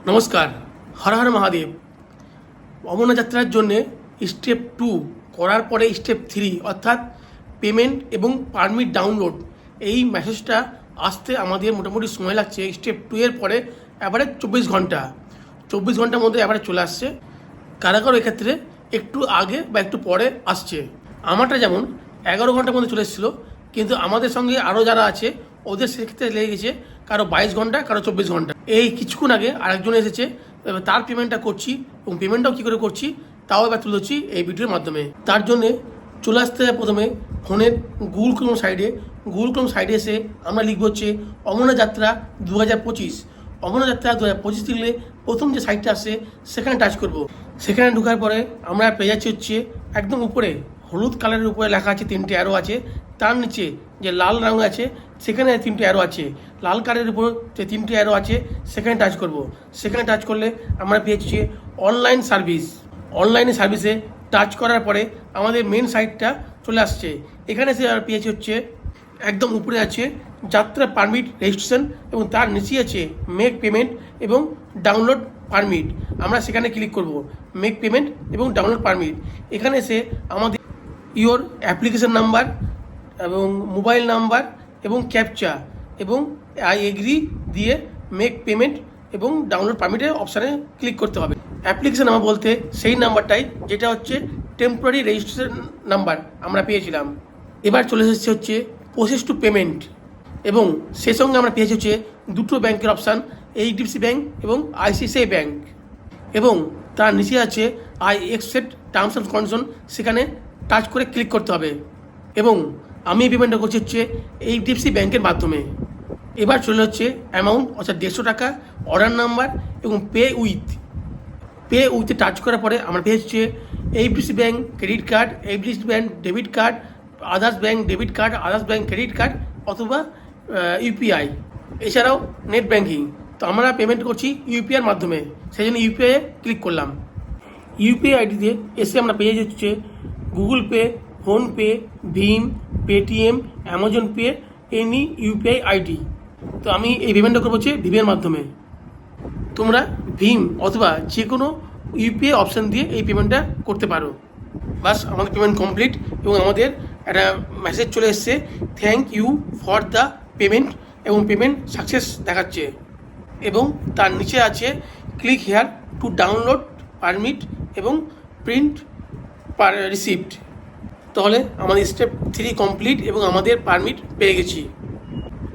নমস্কার। হর হর মহাদেব। অমরনাথ যাত্রার জন্য স্টেপ 2 করার পরে স্টেপ 3 অর্থাৎ পেমেন্ট এবং পারমিট ডাউনলোড, এই মেসেজটা আসতে আমাদের মোটামুটি সময় লাগছে। স্টেপ 2 এর পরে অ্যাভারেজ 24 ঘন্টার মধ্যে অ্যাভারেজ চলে আসছে। কারো এক্ষেত্রে একটু আগে বা একটু পরে আসছে। আমারটা যেমন 11 ঘন্টার মধ্যে চলে এসেছিলো, কিন্তু আমাদের সঙ্গে আরও যারা আছে ওদের সেক্ষেত্রে লেগে গেছে কারো 22 ঘন্টা, কারো 24 ঘন্টা। এই কিছুক্ষণ আগে আরেকজন এসেছে, তার পেমেন্টটা করছি এবং পেমেন্টটাও কী করে করছি তাও এবার তুলে ধরছি এই ভিডিওর মাধ্যমে। তার জন্যে চলে আসতে হবে প্রথমে ফোনের গুগল ক্রোম সাইডে এসে আমরা লিখব হচ্ছে অমরনাথ যাত্রা 2025। অমরনাথ যাত্রা 2025 লিখলে প্রথম যে সাইটটা আসে সেখানে টাচ করব। সেখানে ঢোকার পরে আমরা পেয়ে যাচ্ছি হচ্ছে একদম উপরে হলুদ কালারের উপরে লেখা আছে 3টে অ্যারো আছে, তার নিচে যে লাল রঙ আছে সেখানে 3টে অ্যারো আছে। লাল কালারের উপর যে 3টে অ্যারো আছে সেখানে টাচ করব। সেখানে টাচ করলে আমরা পেয়েছি অনলাইন সার্ভিসে টাচ করার পরে আমাদের মেন সাইটটা চলে আসছে। এখানে সে পেয়েছি হচ্ছে একদম উপরে আছে যাত্রা পারমিট রেজিস্ট্রেশন এবং তার নিচেই আছে মেক পেমেন্ট এবং ডাউনলোড পারমিট। আমরা সেখানে ক্লিক করব, মেক পেমেন্ট এবং ডাউনলোড পারমিট। এখানে এসে আমাদের ইওর অ্যাপ্লিকেশন নাম্বার এবং মোবাইল নাম্বার এবং ক্যাপচা এবং আই এগ্রি দিয়ে মেক পেমেন্ট এবং ডাউনলোড পারমিটের অপশানে ক্লিক করতে হবে। অ্যাপ্লিকেশন নাম্বার বলতে সেই নাম্বারটাই যেটা হচ্ছে টেম্পোরারি রেজিস্ট্রেশন নাম্বার আমরা পেয়েছিলাম। এবার চলে এসেছে হচ্ছে প্রসেস টু পেমেন্ট এবং সেই সঙ্গে আমরা পেয়েছি হচ্ছে দুটো ব্যাংকের অপশান, এইচডিএফসি ব্যাংক এবং আইসিআইসিআই ব্যাংক, এবং তার নিচে আছে I accept terms and condition, সেখানে টাচ করে ক্লিক করতে হবে। এবং আমি এই পেমেন্টটা করছি হচ্ছে এইচডিএফসি ব্যাংকের মাধ্যমে। এবার চলে হচ্ছে অ্যামাউন্ট অর্থাৎ 150 টাকা, অর্ডার নাম্বার এবং পে উইথে টাচ করার পরে আমরা পেয়ে হচ্ছে HDFC bank credit card, HDFC bank debit card, others bank debit card, others bank credit card অথবা ইউপিআই, এছাড়াও নেট ব্যাঙ্কিং। তো আমরা পেমেন্ট করছি ইউপিআইয়ের মাধ্যমে, সেই জন্য ইউপিআইয়ে ক্লিক করলাম। ইউপিআই আইডিতে এসে আমরা পেয়ে যাচ্ছে গুগল পে, ফোনপে, ভীম, Paytm, Amazon Pay, any UPI ID. তো আমি এই পেমেন্টটা করবো হচ্ছে ভীমের মাধ্যমে। তোমরা ভীম অথবা যে কোনো ইউপিআই অপশান দিয়ে এই পেমেন্টটা করতে পারো। বাস আমাদের পেমেন্ট কমপ্লিট এবং আমাদের একটা মেসেজ চলে এসছে, thank you for the payment, এবং পেমেন্ট সাকসেস দেখাচ্ছে। এবং তার নিচে আছে click here to download permit এবং প্রিন্ট রিসিপ্ট। তাহলে আমাদের স্টেপ 3 কমপ্লিট এবং আমাদের পারমিট পেয়ে গেছি।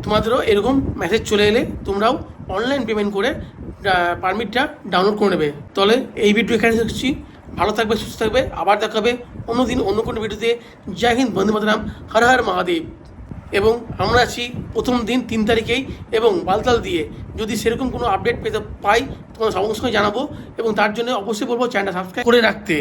তোমাদেরও এরকম মেসেজ চলে এলে তোমরাও অনলাইন পেমেন্ট করে পারমিটটা ডাউনলোড করে নেবে। তাহলে এই ভিডিও এখানে দেখছি। ভালো থাকবে, সুস্থ থাকবে, আবার দেখাবে অন্যদিন অন্য কোনো ভিডিওতে। জয় হিন্দ, বন্দে মাতরম, হর হর মহাদেব। এবং আমরা আছি প্রথম দিন 3 তারিখেই এবং বালতাল দিয়ে। যদি সেরকম কোনো আপডেট পেতে পাই তোমার সঙ্গে জানাবো, এবং তার জন্য অবশ্যই বলবো চ্যানেলটা সাবস্ক্রাইব করে রাখতে।